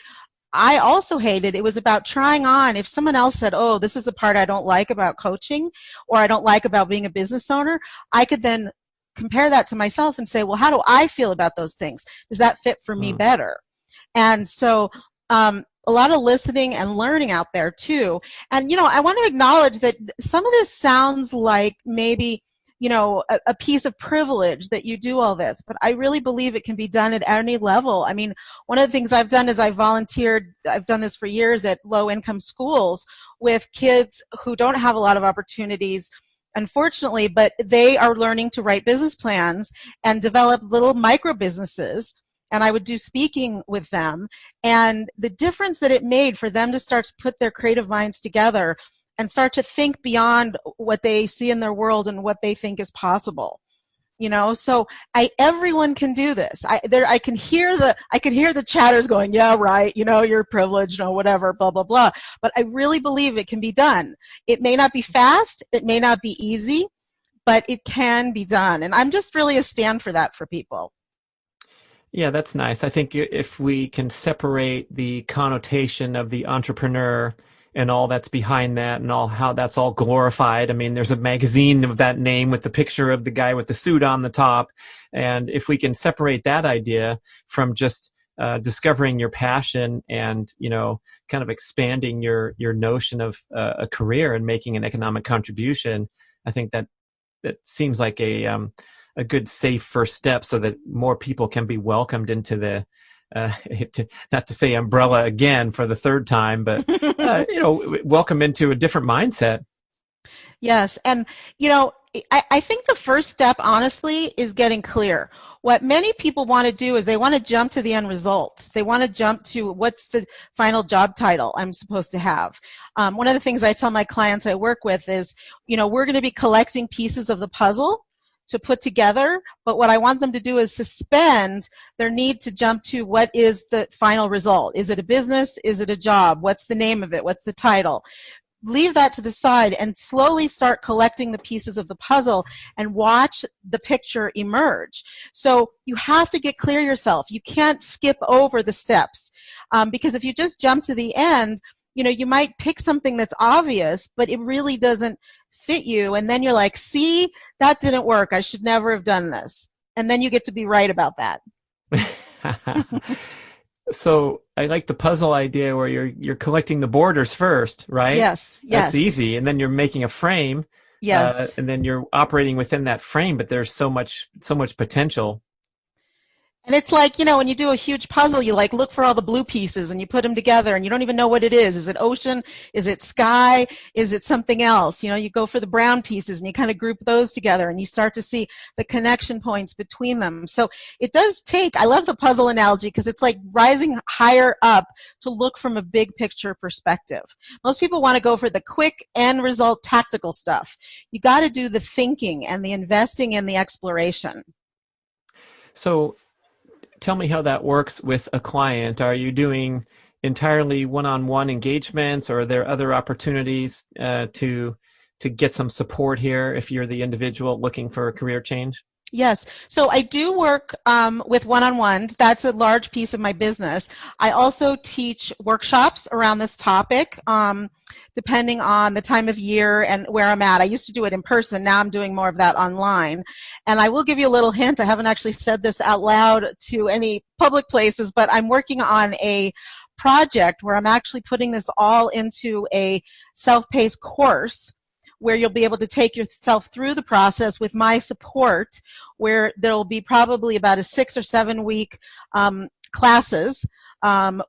I also hated. It was about trying on. If someone else said, oh, this is the part I don't like about coaching, or I don't like about being a business owner, I could then compare that to myself and say, well, how do I feel about those things? Does that fit for me better? And so a lot of listening and learning out there too. And, I want to acknowledge that some of this sounds like maybe, a piece of privilege that you do all this, but I really believe it can be done at any level. I mean, one of the things I've done is I've done this for years at low-income schools with kids who don't have a lot of opportunities, unfortunately, but they are learning to write business plans and develop little micro businesses. And I would do speaking with them, and the difference that it made for them to start to put their creative minds together and start to think beyond what they see in their world and what they think is possible. So everyone can do this. I can hear the chatters going, yeah, right, you're privileged, whatever, blah, blah, blah. But I really believe it can be done. It may not be fast, it may not be easy, but it can be done. And I'm just really a stand for that for people. Yeah, that's nice. I think if we can separate the connotation of the entrepreneur and all that's behind that and all how that's all glorified. I mean, there's a magazine of that name with the picture of the guy with the suit on the top. And if we can separate that idea from just discovering your passion and, kind of expanding your notion of a career and making an economic contribution, I think that seems like a good safe first step so that more people can be welcomed into the not to say umbrella again for the third time, but welcome into a different mindset. Yes. And, I think the first step, honestly, is getting clear. What many people want to do is they want to jump to the end result. They want to jump to what's the final job title I'm supposed to have. One of the things I tell my clients I work with is, we're going to be collecting pieces of the puzzle to put together, but what I want them to do is suspend their need to jump to what is the final result. Is it a business? Is it a job? What's the name of it? What's the title? Leave that to the side and slowly start collecting the pieces of the puzzle and watch the picture emerge. So you have to get clear yourself. You can't skip over the steps because if you just jump to the end, you might pick something that's obvious, but it really doesn't fit you. And then you're like, see, that didn't work. I should never have done this. And then you get to be right about that. So I like the puzzle idea where you're collecting the borders first, right? Yes. That's easy. And then you're making a frame. Yes. And then you're operating within that frame, but there's so much potential. And it's like, when you do a huge puzzle, you look for all the blue pieces and you put them together and you don't even know what it is. Is it ocean? Is it sky? Is it something else? You go for the brown pieces and you kind of group those together and you start to see the connection points between them. So it does take, I love the puzzle analogy because it's like rising higher up to look from a big picture perspective. Most people want to go for the quick end result tactical stuff. You got to do the thinking and the investing and the exploration. So tell me how that works with a client. Are you doing entirely one-on-one engagements, or are there other opportunities to get some support here if you're the individual looking for a career change? Yes. So I do work with one-on-ones. That's a large piece of my business. I also teach workshops around this topic, depending on the time of year and where I'm at. I used to do it in person. Now I'm doing more of that online. And I will give you a little hint. I haven't actually said this out loud to any public places, but I'm working on a project where I'm actually putting this all into a self-paced course where you'll be able to take yourself through the process with my support, where there'll be probably about a 6 or 7 week classes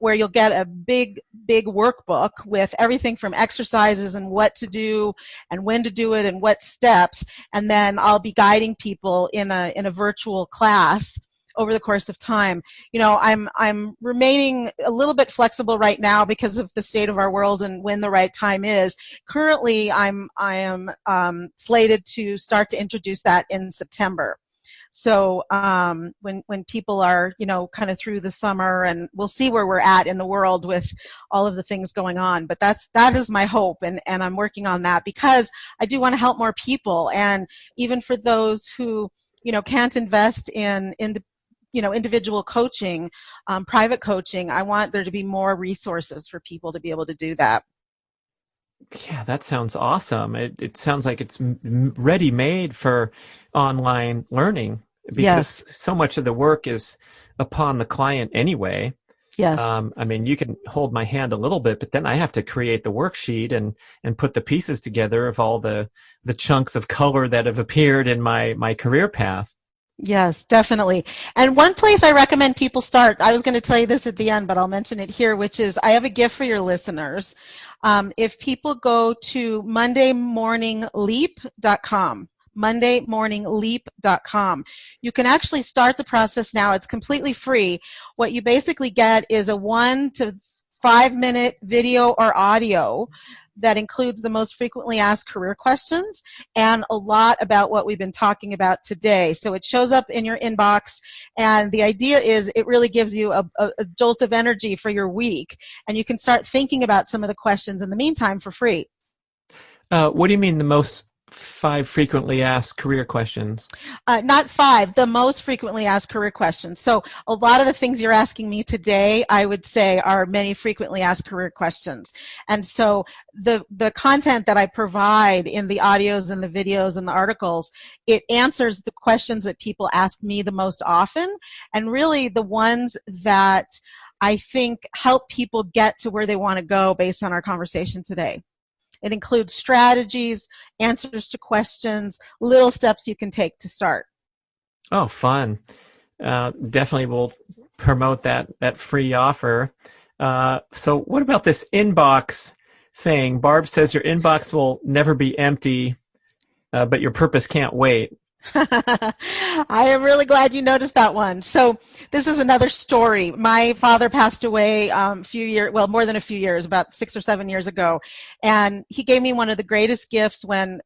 where you'll get a big workbook with everything from exercises and what to do and when to do it and what steps. And then I'll be guiding people in a virtual class over the course of time. I'm remaining a little bit flexible right now because of the state of our world and when the right time is. Currently, I am slated to start to introduce that in September. So when people are, kind of through the summer, and we'll see where we're at in the world with all of the things going on. But that is my hope, and I'm working on that because I do want to help more people. And even for those who, can't invest in individual coaching, private coaching, I want there to be more resources for people to be able to do that. Yeah, that sounds awesome. It sounds like it's ready-made for online learning because Yes. so much of the work is upon the client anyway. Yes. You can hold my hand a little bit, but then I have to create the worksheet and put the pieces together of all the chunks of color that have appeared in my career path. Yes, definitely. And one place I recommend people start, I was going to tell you this at the end, but I'll mention it here, which is I have a gift for your listeners. If people go to mondaymorningleap.com, mondaymorningleap.com, you can actually start the process now. It's completely free. What you basically get is a 1 to 5 minute video or audio that includes the most frequently asked career questions and a lot about what we've been talking about today. So it shows up in your inbox, and the idea is it really gives you a jolt of energy for your week, and you can start thinking about some of the questions in the meantime for free. What do you mean the most 5 frequently asked career questions. Not 5, the most frequently asked career questions. So a lot of the things you're asking me today, I would say, are many frequently asked career questions. And so the content that I provide in the audios and the videos and the articles, it answers the questions that people ask me the most often, and really the ones that I think help people get to where they want to go based on our conversation today. It includes strategies, answers to questions, little steps you can take to start. Oh, fun. Definitely will promote that free offer. So what about this inbox thing? Barb says your inbox will never be empty, but your purpose can't wait. I am really glad you noticed that one. So this is another story. My father passed away more than a few years, about 6 or 7 years ago. And he gave me one of the greatest gifts when,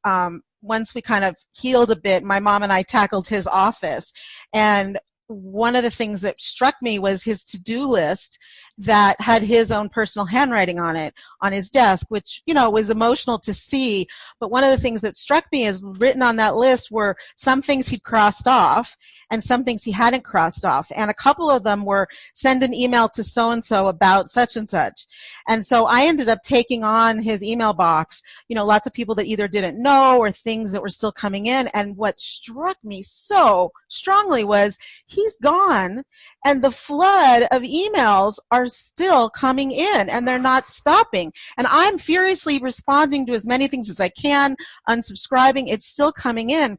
once we kind of healed a bit, my mom and I tackled his office. And one of the things that struck me was his to-do list that had his own personal handwriting on it, on his desk, which, was emotional to see. But one of the things that struck me is written on that list were some things he'd crossed off and some things he hadn't crossed off. And a couple of them were send an email to so-and-so about such and such. And so I ended up taking on his email box, lots of people that either didn't know or things that were still coming in. And what struck me so strongly was he's gone and the flood of emails are still coming in and they're not stopping. And I'm furiously responding to as many things as I can, unsubscribing, it's still coming in.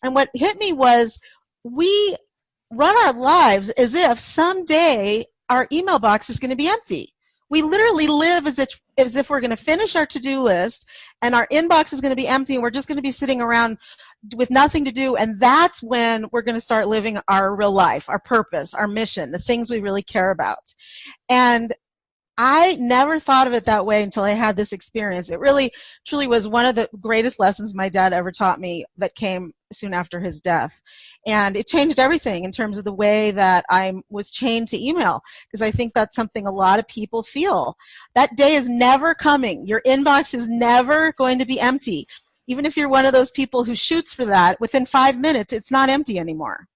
And what hit me was we run our lives as if someday our email box is going to be empty. We literally live as if we're going to finish our to-do list and our inbox is going to be empty and we're just going to be sitting around with nothing to do. And that's when we're going to start living our real life, our purpose, our mission, the things we really care about. And I never thought of it that way until I had this experience. It really, truly was one of the greatest lessons my dad ever taught me that came soon after his death. And it changed everything in terms of the way that I was chained to email, because I think that's something a lot of people feel. That day is never coming. Your inbox is never going to be empty. Even if you're one of those people who shoots for that, within 5 minutes, it's not empty anymore.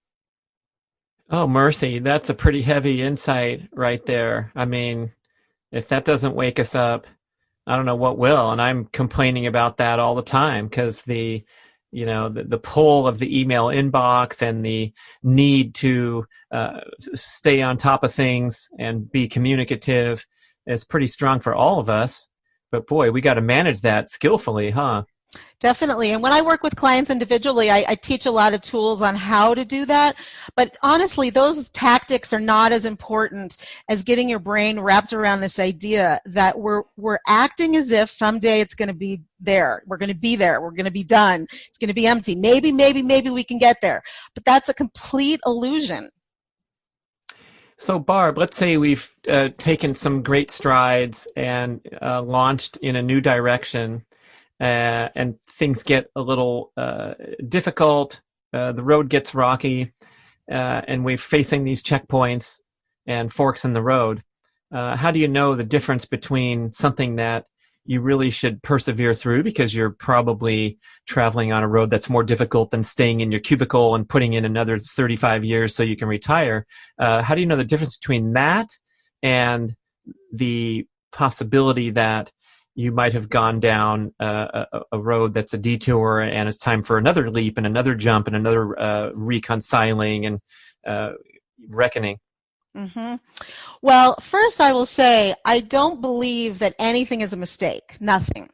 Oh, mercy. That's a pretty heavy insight right there. I mean, if that doesn't wake us up, I don't know what will. And I'm complaining about that all the time because the pull of the email inbox and the need to stay on top of things and be communicative is pretty strong for all of us. But boy, we got to manage that skillfully, huh? Definitely. And when I work with clients individually, I teach a lot of tools on how to do that. But honestly, those tactics are not as important as getting your brain wrapped around this idea that we're acting as if someday it's going to be there. We're going to be there. We're going to be done. It's going to be empty. Maybe we can get there. But that's a complete illusion. So Barb, let's say we've taken some great strides and launched in a new direction. And things get a little difficult, the road gets rocky, and we're facing these checkpoints and forks in the road. How do you know the difference between something that you really should persevere through because you're probably traveling on a road that's more difficult than staying in your cubicle and putting in another 35 years so you can retire? How do you know the difference between that and the possibility that you might have gone down a road that's a detour and it's time for another leap and another jump and another reconciling and reckoning? Mm-hmm. Well, first I will say I don't believe that anything is a mistake. Nothing.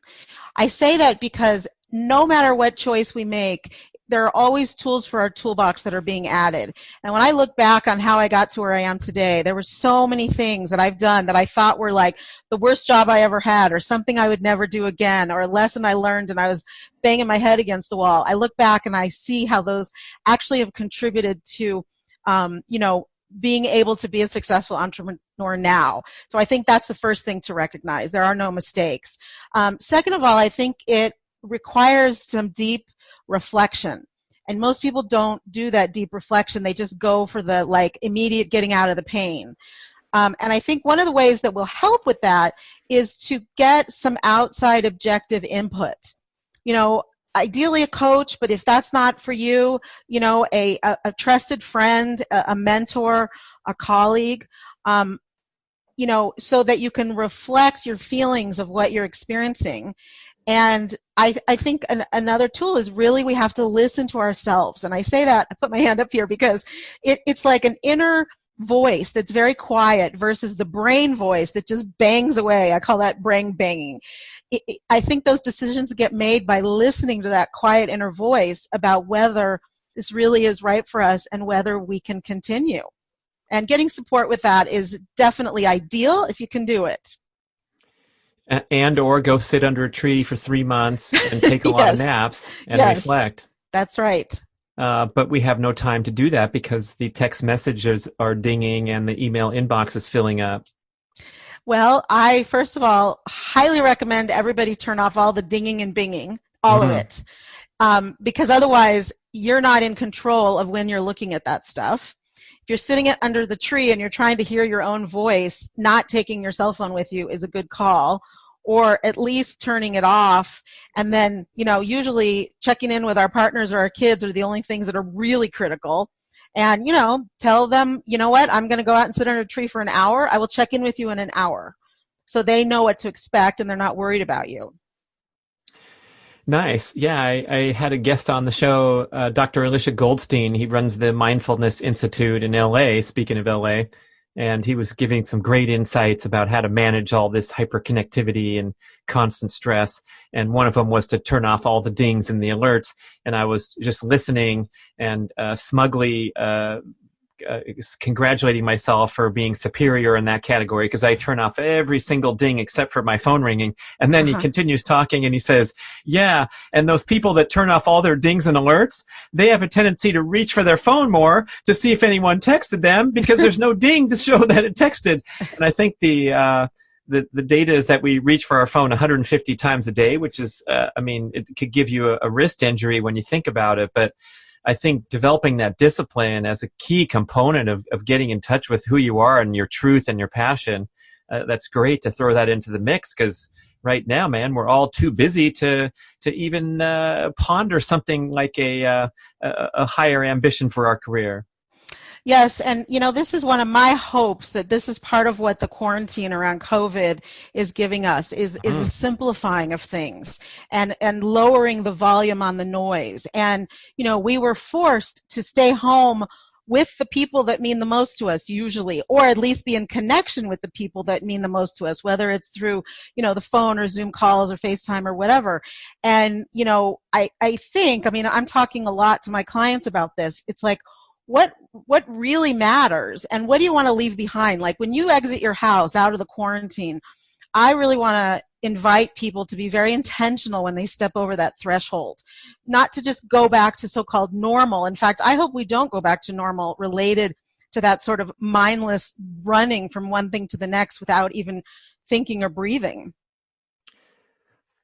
I say that because no matter what choice we make, there are always tools for our toolbox that are being added. And when I look back on how I got to where I am today, there were so many things that I've done that I thought were like the worst job I ever had or something I would never do again or a lesson I learned and I was banging my head against the wall. I look back and I see how those actually have contributed to, being able to be a successful entrepreneur now. So I think that's the first thing to recognize. There are no mistakes. Second of all, I think it requires some deep reflection. And most people don't do that deep reflection. They just go for the immediate getting out of the pain. And I think one of the ways that will help with that is to get some outside objective input. ideally a coach, but if that's not for you, a trusted friend, a mentor, a colleague, so that you can reflect your feelings of what you're experiencing. And I think another tool is really we have to listen to ourselves. And I say that, I put my hand up here because it's like an inner voice that's very quiet versus the brain voice that just bangs away. I call that brain banging. I think those decisions get made by listening to that quiet inner voice about whether this really is right for us and whether we can continue. And getting support with that is definitely ideal if you can do it. And or go sit under a tree for 3 months and take a lot of naps and reflect. That's right. But we have no time to do that because the text messages are dinging and the email inbox is filling up. Well, I, first of all, highly recommend everybody turn off all the dinging and binging, all of it. Because otherwise, you're not in control of when you're looking at that stuff. If you're sitting under the tree and you're trying to hear your own voice, not taking your cell phone with you is a good call, or at least turning it off. And then, usually checking in with our partners or our kids are the only things that are really critical. And, tell them, you know what, I'm going to go out and sit under a tree for an hour. I will check in with you in an hour. So they know what to expect and they're not worried about you. Nice. Yeah, I had a guest on the show, Dr. Alicia Goldstein. He runs the Mindfulness Institute in LA, speaking of LA, and he was giving some great insights about how to manage all this hyperconnectivity and constant stress. And one of them was to turn off all the dings and the alerts. And I was just listening and smugly congratulating myself for being superior in that category because I turn off every single ding except for my phone ringing. And then he continues talking and he says, yeah, and those people that turn off all their dings and alerts, they have a tendency to reach for their phone more to see if anyone texted them because there's no ding to show that it texted. And I think the data is that we reach for our phone 150 times a day, which is, it could give you a wrist injury when you think about it. But I think developing that discipline as a key component of getting in touch with who you are and your truth and your passion, that's great to throw that into the mix because right now, man, we're all too busy to even ponder something like a higher ambition for our career. Yes, and this is one of my hopes that this is part of what the quarantine around COVID is giving us is the simplifying of things and lowering the volume on the noise. And we were forced to stay home with the people that mean the most to us usually, or at least be in connection with the people that mean the most to us, whether it's through, the phone or Zoom calls or FaceTime or whatever. And, I think, I'm talking a lot to my clients about this. It's like, what really matters and what do you want to leave behind? Like when you exit your house out of the quarantine, I really want to invite people to be very intentional when they step over that threshold, not to just go back to so-called normal. In fact, I hope we don't go back to normal related to that sort of mindless running from one thing to the next without even thinking or breathing.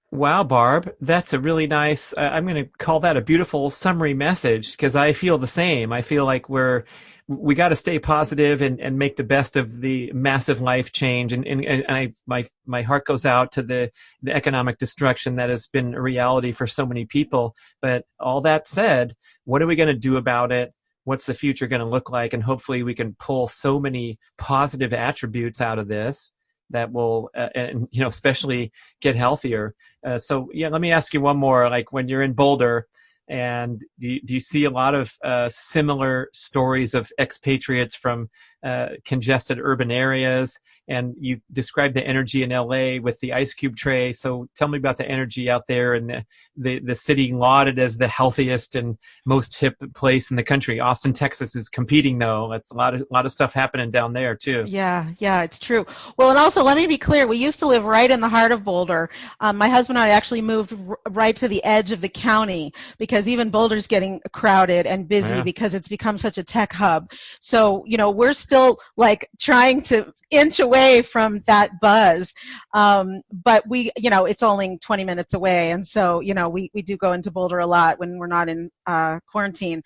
Wow, Barb, that's a really nice, I'm going to call that a beautiful summary message because I feel the same. I feel like we got to stay positive and make the best of the massive life change. And my heart goes out to the economic destruction that has been a reality for so many people. But all that said, what are we going to do about it? What's the future going to look like? And hopefully we can pull so many positive attributes out of this that will, especially get healthier. So let me ask you one more. Like when you're in Boulder, and do you see a lot of similar stories of expatriates from congested urban areas? And you described the energy in LA with the ice cube tray. So tell me about the energy out there and the city lauded as the healthiest and most hip place in the country. Austin, Texas is competing though. That's a lot of stuff happening down there too. Yeah, it's true. Well, and also let me be clear. We used to live right in the heart of Boulder. My husband and I actually moved right to the edge of the county because even Boulder's getting crowded and busy because it's become such a tech hub. So, we're still like trying to inch away from that buzz. But we, it's only 20 minutes away. And so, we do go into Boulder a lot when we're not in quarantine.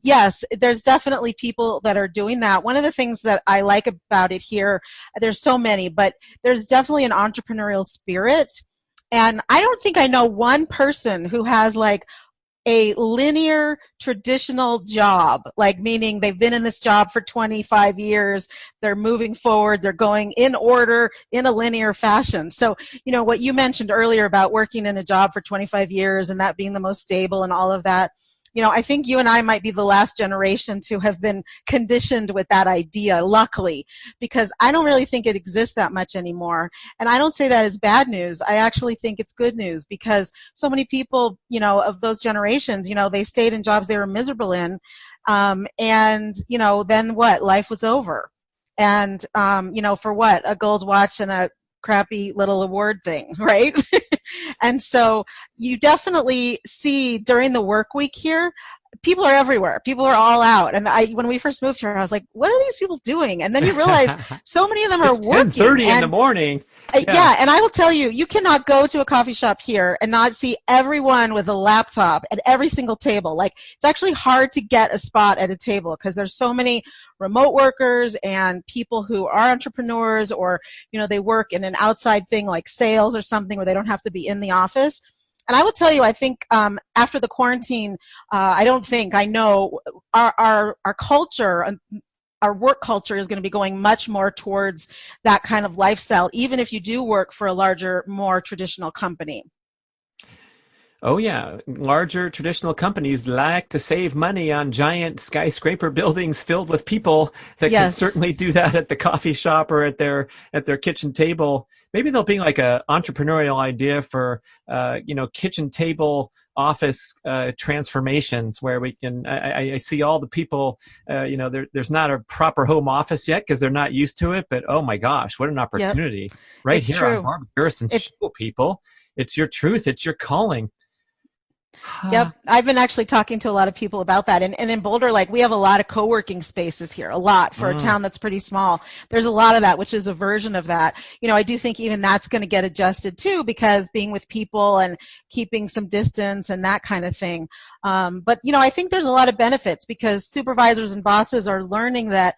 Yes, there's definitely people that are doing that. One of the things that I like about it here, there's so many, but there's definitely an entrepreneurial spirit. And I don't think I know one person who has like a linear traditional job, like meaning they've been in this job for 25 years, they're moving forward, they're going in order in a linear fashion. So, what you mentioned earlier about working in a job for 25 years and that being the most stable and all of that, I think you and I might be the last generation to have been conditioned with that idea, luckily, because I don't really think it exists that much anymore. And I don't say that as bad news. I actually think it's good news, because so many people, of those generations, they stayed in jobs they were miserable in. And then what? Life was over. And, for what? A gold watch and a crappy little award thing, right? And so you definitely see during the work week here, people are everywhere. People are all out. And when we first moved here, I was like, what are these people doing? And then you realize so many of them are working. 10:30 in the morning. Yeah, and I will tell you, you cannot go to a coffee shop here and not see everyone with a laptop at every single table. Like, it's actually hard to get a spot at a table because there's so many remote workers and people who are entrepreneurs, or, they work in an outside thing like sales or something where they don't have to be in the office. And I will tell you, I think after the quarantine, I know our culture, our work culture is going to be going much more towards that kind of lifestyle, even if you do work for a larger, more traditional company. Oh, yeah. Larger traditional companies like to save money on giant skyscraper buildings filled with people that can certainly do that at the coffee shop or at their kitchen table. Maybe there'll be like a entrepreneurial idea for, kitchen table office transformations where we can, I see all the people, there's not a proper home office yet because they're not used to it, but oh my gosh, what an opportunity. Yep. Right it's here true. on Barb Garrison's show, people. It's your truth. It's your calling. Yep. I've been actually talking to a lot of people about that. And in Boulder, like, we have a lot of co-working spaces here, a lot for a town that's pretty small. There's a lot of that, which is a version of that. I do think even that's going to get adjusted too, because being with people and keeping some distance and that kind of thing. But I think there's a lot of benefits because supervisors and bosses are learning that,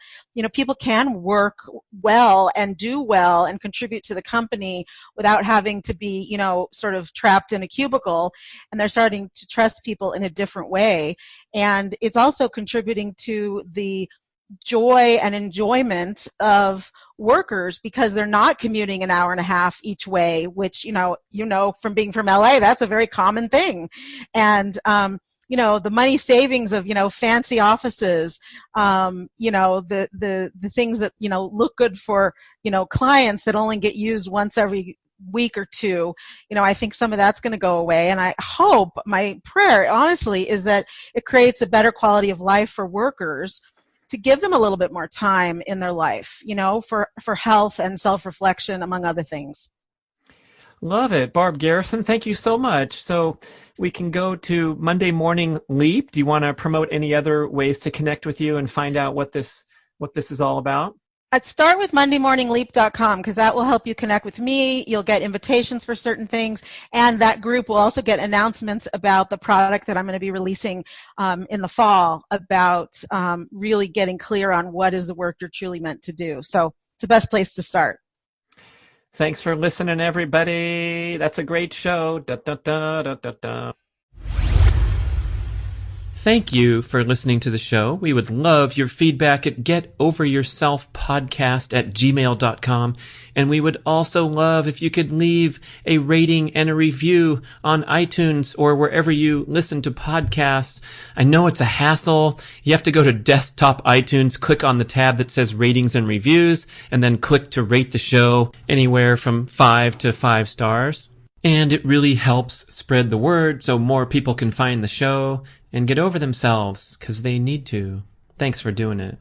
people can work well and do well and contribute to the company without having to be, sort of trapped in a cubicle. And they're starting to trust people in a different way. And it's also contributing to the joy and enjoyment of workers because they're not commuting an hour and a half each way, which, from being from LA, that's a very common thing. And, the money savings of, fancy offices, the things that, look good for, clients that only get used once every week or two, I think some of that's going to go away. And I hope, my prayer, honestly, is that it creates a better quality of life for workers to give them a little bit more time in their life, for health and self-reflection, among other things. Love it. Barb Garrison, thank you so much. So we can go to Monday Morning Leap. Do you want to promote any other ways to connect with you and find out what this is all about? I'd start with MondayMorningLeap.com because that will help you connect with me. You'll get invitations for certain things, and that group will also get announcements about the product that I'm going to be releasing in the fall about really getting clear on what is the work you're truly meant to do. So it's the best place to start. Thanks for listening, everybody. That's a great show. Da, da, da, da, da, da. Thank you for listening to the show. We would love your feedback at getoveryourselfpodcast@gmail.com. And we would also love if you could leave a rating and a review on iTunes or wherever you listen to podcasts. I know it's a hassle. You have to go to desktop iTunes, click on the tab that says ratings and reviews, and then click to rate the show anywhere from 5 to 5 stars. And it really helps spread the word so more people can find the show and get over themselves, because they need to. Thanks for doing it.